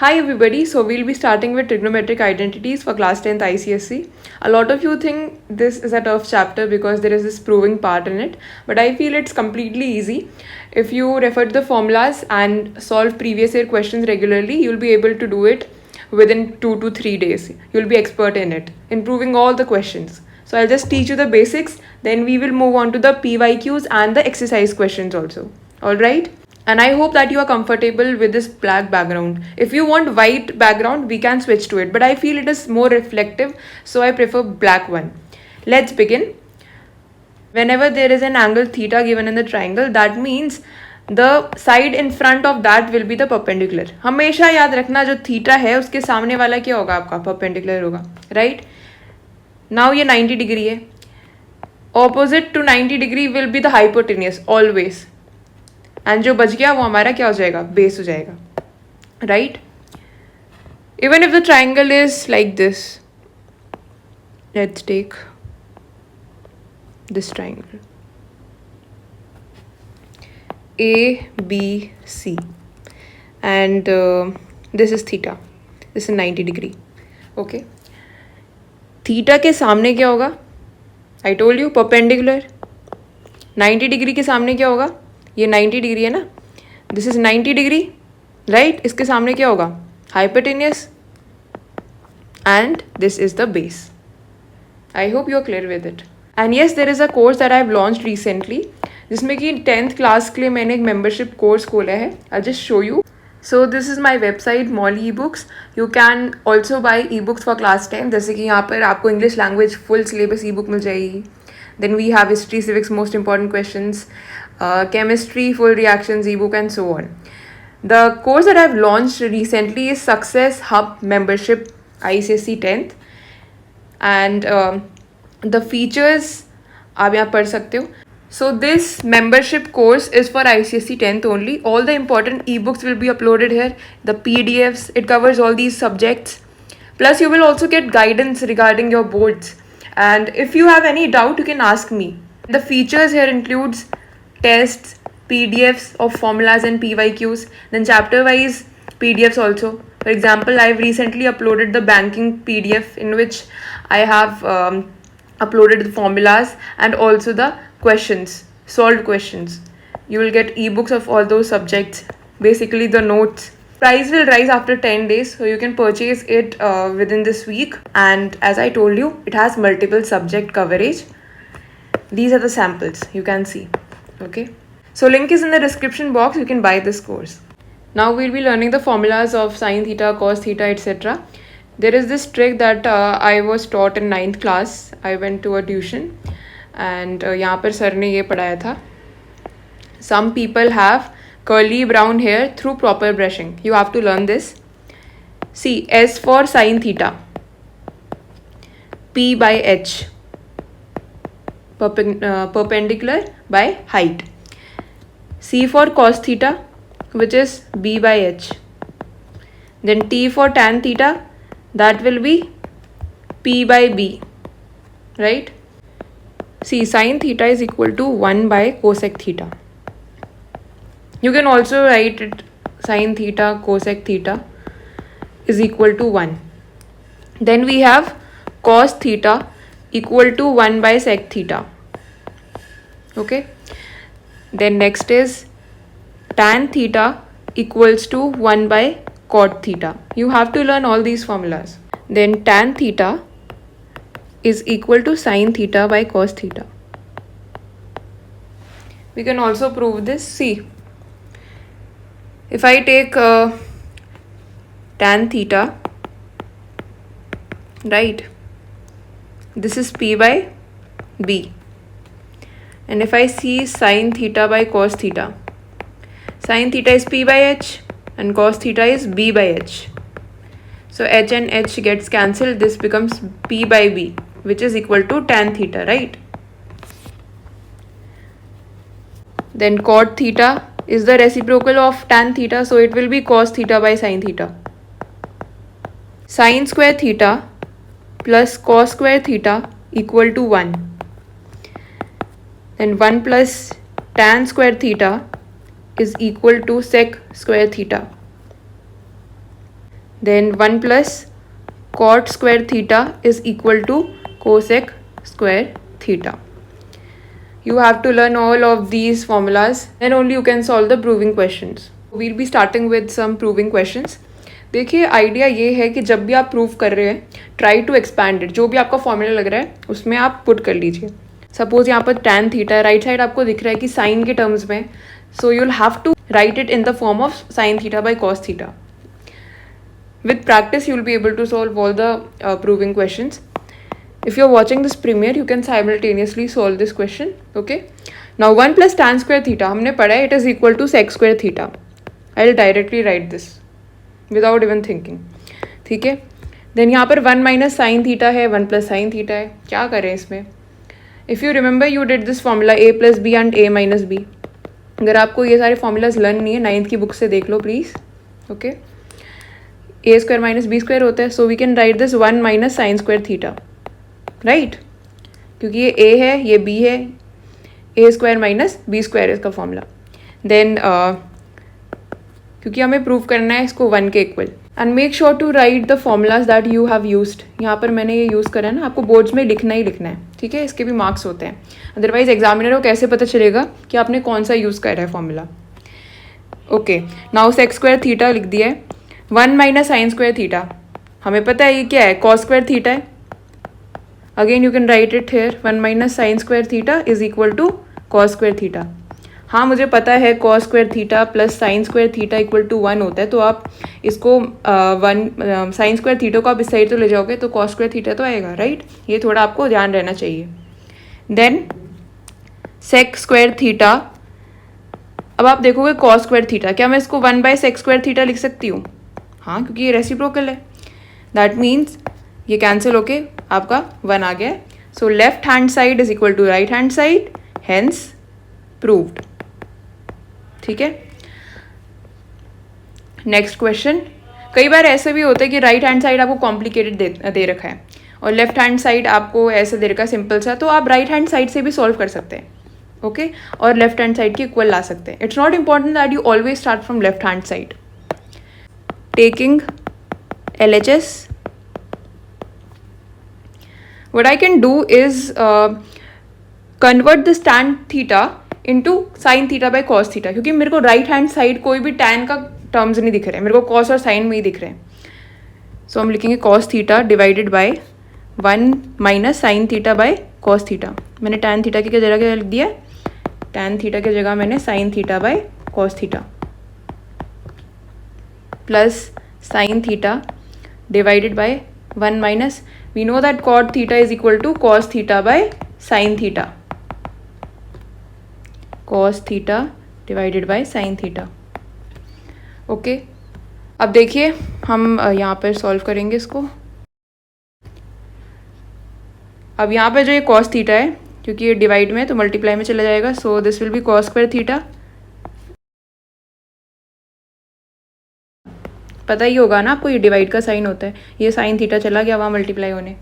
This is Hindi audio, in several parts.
Hi everybody, so we'll be starting with trigonometric identities for class 10th ICSE. A lot of you think this is a tough chapter because there is this proving part in it, but I feel it's completely easy. If you refer to the formulas and solve previous year questions regularly, you'll be able to do it within 2 to 3 days. You'll be expert in it, improving all the questions. So I'll just teach you the basics, then we will move on to the PYQs and the exercise questions also. Alright? And I hope that you are comfortable with this black background. If you want white background, we can switch to it, but I feel it is more reflective, so I prefer black one. Let's begin. Whenever there is an angle theta given in the triangle, that means the side in front of that will be the perpendicular. हमेशा याद रखना जो थीटा है उसके सामने वाला क्या होगा आपका perpendicular होगा, right? Now ये 90 डिग्री है. Opposite to 90 degree will be the hypotenuse always. And जो बच गया वो हमारा क्या हो जाएगा, बेस हो जाएगा, right? Even if the triangle is like this, let's take this triangle ABC and this is theta, this is 90 degree. Okay, theta के सामने क्या होगा? I told you perpendicular. 90 degree के सामने क्या होगा? ये 90 डिग्री है ना, दिस इज 90 डिग्री, राइट? इसके सामने क्या होगा? Hypotenuse, and this is the base. I hope you are clear with it. And yes, there is a course that I have launched recently, जिसमें कि 10th क्लास के लिए मैंने एक मेंबरशिप कोर्स खोला है. I just show you. So this is my website Molly E books. You can also buy E books for class 10. जैसे कि यहाँ पर आपको English language full syllabus E book मिल जाएगी. Then we have history, civics, most important questions, chemistry, full reactions ebook, and so on. The course that I've launched recently is Success Hub Membership ICSE 10th, and the features आप यहाँ पढ़ सकते हो. So this membership course is for ICSE 10th only. All the important ebooks will be uploaded here. The PDFs, it covers all these subjects. Plus you will also get guidance regarding your boards. And if you have any doubt, you can ask me. The features here includes tests, PDFs of formulas and PYQs, then chapter wise PDFs also. For example, I've recently uploaded the banking PDF in which I have uploaded the formulas and also the questions, solved questions. You will get ebooks of all those subjects, basically the notes. Price will rise after 10 days, so you can purchase it within this week. And as I told you, it has multiple subject coverage. These are the samples you can see. Okay, so link is in the description box. You can buy this course. Now we'll be learning the formulas of sine theta, cos theta, etc. There is this trick that I was taught in 9th class. I went to a tuition and यहाँ पर सर ने ये पढ़ाया था. Some people have curly brown hair through proper brushing. You have to learn this. See, S for sine theta, P by H, perpendicular by height. C for cos theta, which is B by H. Then T for tan theta, that will be P by B, right? See, sine theta is equal to 1 by cosec theta. You can also write it sine theta cosec theta is equal to 1. Then we have cos theta equal to 1 by sec theta. Okay. Then next is tan theta equals to 1 by cot theta. You have to learn all these formulas. Then tan theta is equal to sine theta by cos theta. We can also prove this. See, if I take tan theta, right, this is P by B. And if I see sine theta by cos theta, sine theta is P by H and cos theta is B by H. So H and H gets cancelled. This becomes P by B, which is equal to tan theta, right? Then cot theta is the reciprocal of tan theta, so it will be cos theta by sine theta. Sine square theta plus cos square theta equal to 1. Then 1 plus tan square theta is equal to sec square theta. Then 1 plus cot square theta is equal to cosec square theta. You have to learn all of these formulas, then only you can solve the proving questions. We'll be starting with some proving questions. देखिए आइडिया ये है कि जब भी आप प्रूव कर रहे हैं ट्राई टू एक्सपैंड इट. जो भी आपका फॉर्मूला लग रहा है उसमें आप पुट कर लीजिए. सपोज यहाँ पर tan थीटा है, राइट साइड आपको दिख रहा है कि साइन के टर्म्स में, so you will have to write it in the form of sine theta by cos theta. With practice you will be able to solve all the proving questions. If you're watching this premiere, you can simultaneously solve this question. Okay. Now 1 plus tan square theta हमने पढ़ा है, it is equal to sec square theta. I'll directly write this without even thinking. ठीक है. Then यहाँ पर 1 minus sin theta है, 1 plus sin theta है. क्या करें इसमें? If you remember, you did this formula a plus b and a minus b. अगर आपको ये सारे formulas learn नहीं है, 9th की बुक से देख लो please. Okay. a square minus b square होता है, so we can write this 1 minus sin square theta. Right क्योंकि ये a है, ये b है, a square minus b square है इसका फॉर्मूला. देन क्योंकि हमें प्रूव करना है इसको 1 के इक्वल. And make sure to write the formulas that you have used. यहाँ पर मैंने ये यूज़ करा है ना, आपको बोर्ड्स में लिखना ही लिखना है. ठीक है, इसके भी मार्क्स होते हैं, अदरवाइज एग्जामिनर को कैसे पता चलेगा कि आपने कौन सा यूज़ करा है formula. Okay, now sec square theta लिख दिया है. 1 माइनस साइन स्क्वायर थीटा हमें पता है ये क्या है, कॉस स्क्वायर थीटा है. Again you can write it here, 1 minus sin square theta is equal to cos square theta. हाँ मुझे पता है cos square theta plus sin square theta equal to 1 होता है, तो आप इसको sin square theta को आप इस साइड तो ले जाओगे तो cos square theta तो आएगा, राइट. ये थोड़ा आपको ध्यान रहना चाहिए. देन sec square theta, अब आप देखोगे cos square theta, क्या मैं इसको 1 by sec square theta लिख सकती हूँ? हाँ, क्योंकि ये रेसिप्रोकल है. दैट मीन्स ये कैंसिल होके आपका 1 आ गया. So left hand side is equal to right hand side, hence proved. ठीक है. Next question. कई बार ऐसे भी होता है कि राइट हैंड साइड आपको कॉम्प्लिकेटेड दे रखा है और लेफ्ट हैंड साइड आपको ऐसे दे रखा है सिंपल सा, तो आप राइट हैंड साइड से भी सॉल्व कर सकते हैं. ओके, और लेफ्ट हैंड साइड की इक्वल ला सकते हैं. It's not important that you always start from left hand side. Taking LHS, what I can do is convert this tan theta into sin theta by cos theta. क्योंकि मेरे को राइट हैंड साइड कोई भी tan का टर्म्स नहीं दिख रहे हैं, मेरे को cos और sin में ही दिख रहे हैं. सो हम लिखेंगे cos theta divided by 1 minus sin theta by cos theta. मैंने tan theta की जगह क्या लिख दिया है, tan theta की जगह मैंने sin theta by cos theta plus sin theta divided by 1 minus, we know that cot theta is equal to cos theta by sin theta. Cos theta divided by sin theta. Okay, अब देखिए हम यहाँ पर सॉल्व करेंगे इसको. अब यहाँ पर जो ये cos theta है, क्योंकि ये डिवाइड में तो मल्टीप्लाई में चला जाएगा, so this will be cos square theta. पता ही होगा ना आपको, ये डिवाइड का साइन होता है, ये साइन थीटा चला गया वहाँ मल्टीप्लाई होने.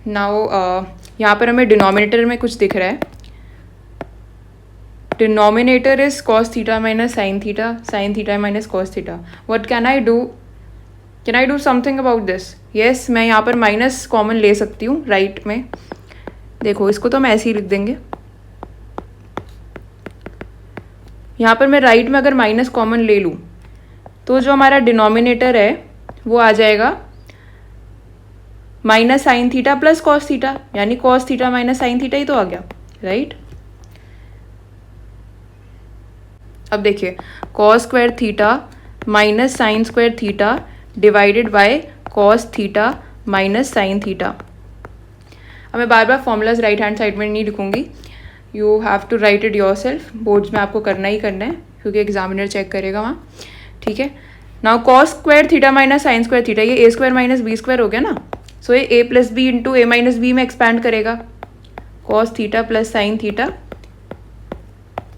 नाउ यहाँ पर हमें डिनोमिनेटर में कुछ दिख रहा है. Denominator is cos theta minus sin theta minus cos theta. What can I do? Can I do something about this? Yes, मैं यहाँ पर माइनस कॉमन ले सकती हूँ राइट में. देखो इसको तो हम ऐसे ही लिख देंगे. यहाँ पर मैं राइट में अगर माइनस कॉमन ले लूँ तो जो हमारा डिनोमिनेटर है वो आ जाएगा minus sin theta plus cos theta, यानी cos theta minus sin theta ही तो आ गया, राइट. अब देखिए cos square theta minus sin square theta divided by cos theta minus sin theta. अब मैं बार बार फॉर्मूलाज राइट हैंड साइड में नहीं लिखूंगी, you have to write it yourself. Boards में आपको करना ही करना है क्योंकि एग्जामिनर चेक करेगा वहाँ. ठीक है. Now cos square theta minus sin square theta, ये A square minus B square हो गया ना, सो ये A plus B into A minus B में एक्सपैंड करेगा. Cos theta plus sin theta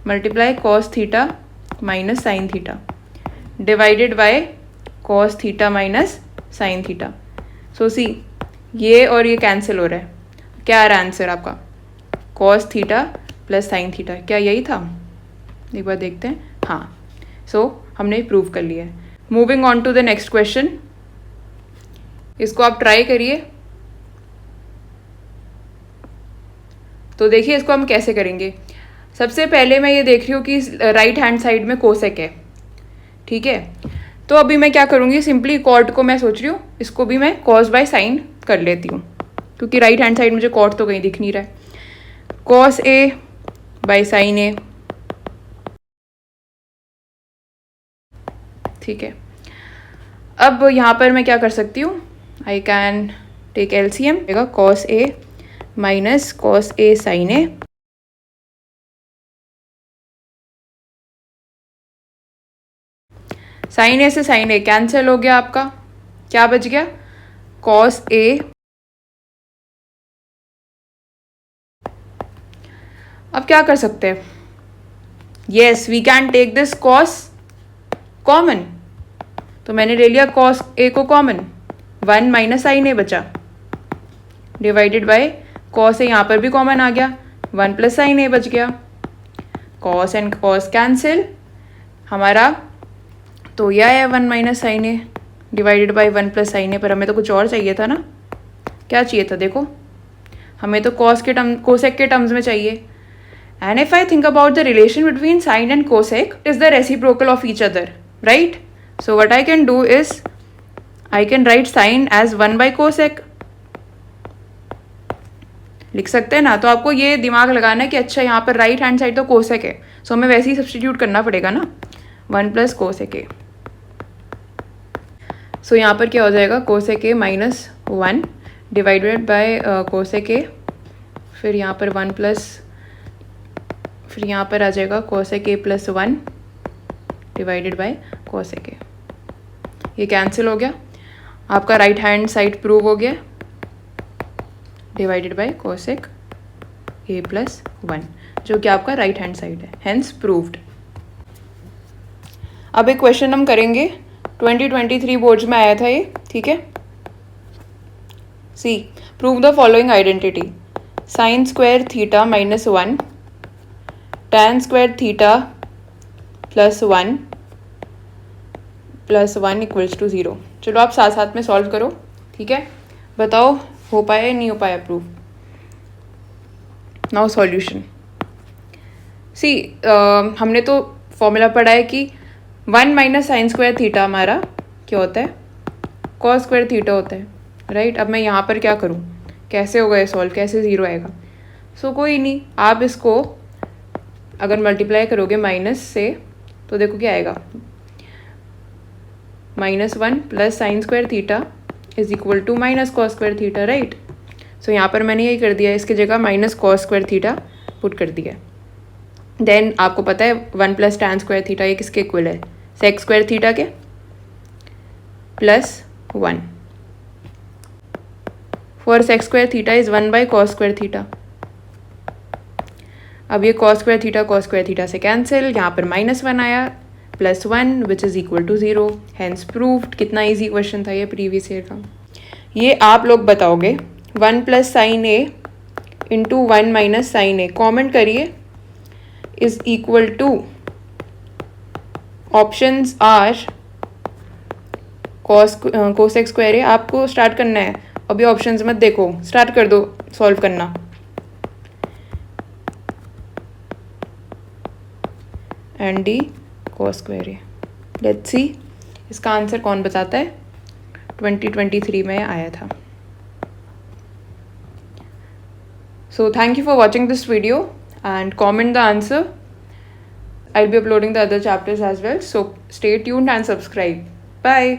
multiply cos theta minus sin theta divided by cos theta minus sin theta. So see ये और ये कैंसिल हो रहा है. क्या आ रहा है आंसर आपका? Cos theta plus sin theta. क्या यही था? एक बार देखते हैं. हाँ, सो हमने प्रूव कर लिया है. Moving on to the next question, इसको आप ट्राई करिए। तो देखिए इसको हम कैसे करेंगे। सबसे पहले मैं ये देख रही हूँ कि राइट हैंड साइड में कोसेक है, ठीक है। तो अभी मैं क्या करूँगी, सिंपली कॉट को मैं सोच रही हूँ इसको भी मैं कॉस बाय साइन कर लेती हूँ, क्योंकि राइट हैंड साइड मुझे कॉट तो कहीं दिख नहीं रहा है। कॉस ए बाय साइन ए, ठीक है। अब यहाँ पर मैं क्या कर सकती हूँ, I can take LCM, cos A minus cos A sin A, sin A से साइन ए कैंसिल हो गया, आपका क्या बच गया, कॉस ए। अब क्या कर सकते हैं, yes we can take this cos common, तो मैंने ले लिया कॉस ए को कॉमन, 1 माइनस साइन ए बचा, डिवाइडेड बाय कॉस ए यहाँ पर भी कॉमन आ गया, 1 प्लस साइन ए बच गया, कॉस एंड कॉस कैंसिल हमारा, तो यह है 1 minus sin A divided by 1 plus sin A. पर हमें तो कुछ और चाहिए था ना, क्या चाहिए था, देखो हमें तो कॉस के टर्म कोसेक के टर्म्स में चाहिए। And if I think about the relation between sine and cosec is the reciprocal of each other, right. So what I can do is I can write sine as 1 by cosec, लिख सकते हैं ना। तो आपको ये दिमाग लगाना है कि अच्छा यहाँ पर राइट हैंड साइड तो कोसेक है, सो हमें वैसे ही सब्सटीट्यूट करना पड़ेगा ना, 1 प्लस कोसेक ए। सो यहाँ पर क्या हो जाएगा, cosec A minus 1 divided by cosec ए, फिर यहाँ पर 1 प्लस, फिर यहाँ पर आ जाएगा cosec A plus 1 divided by cosec ए। ये कैंसिल हो गया, आपका राइट हैंड साइड प्रूव हो गया, divided by cosec A plus 1, जो कि आपका राइट हैंड साइड है, हेंस प्रूव्ड। अब एक क्वेश्चन हम करेंगे, 2023 बोर्ड्स में आया था ये, ठीक है। See prove the following identity, sin square theta minus 1 tan square theta plus 1 equals to 0। चलो आप साथ साथ में सॉल्व करो, ठीक है, बताओ हो पाया या नहीं हो पाया प्रूफ। नाउ सॉल्यूशन, सी हमने तो फॉर्मूला पढ़ा है कि 1 माइनस साइन स्क्वायर थीटा हमारा क्या होता है, कॉस स्क्वायर थीटा होता है, राइट। अब मैं यहाँ पर क्या करूँ, कैसे होगा ये सॉल्व, कैसे 0 आएगा। सो कोई नहीं, आप इसको अगर मल्टीप्लाई करोगे माइनस से तो देखो क्या आएगा, -1 plus sin square theta is equal to minus cos square theta, right. So यहाँ पर मैंने यही कर दिया, इसकी जगह minus cos square theta put कर दिया। देन आपको पता है 1 प्लस टैन स्क्वायर थीटा ये किसके इक्वल है, सेक स्क्वायर थीटा के, plus 1 for sec square theta is 1 by cos square theta. अब ये कॉस स्क्वायर थीटा से कैंसिल, यहाँ पर -1 आया, +1 which is equal to 0, hence proved. कितना इजी क्वेश्चन था ये प्रीवियस ईयर का। ये आप लोग बताओगे 1 plus sin A into 1 minus sin A, comment करिए, is equal to, options are cosec square A. आपको स्टार्ट करना है, अभी ऑप्शंस मत देखो, स्टार्ट कर दो सॉल्व करना। And D cos square A. Let's see इसका आंसर कौन बताता है, 2023 में आया था। So thank you for watching this video and comment the answer. I'll be uploading the other chapters as well. So stay tuned and subscribe. Bye.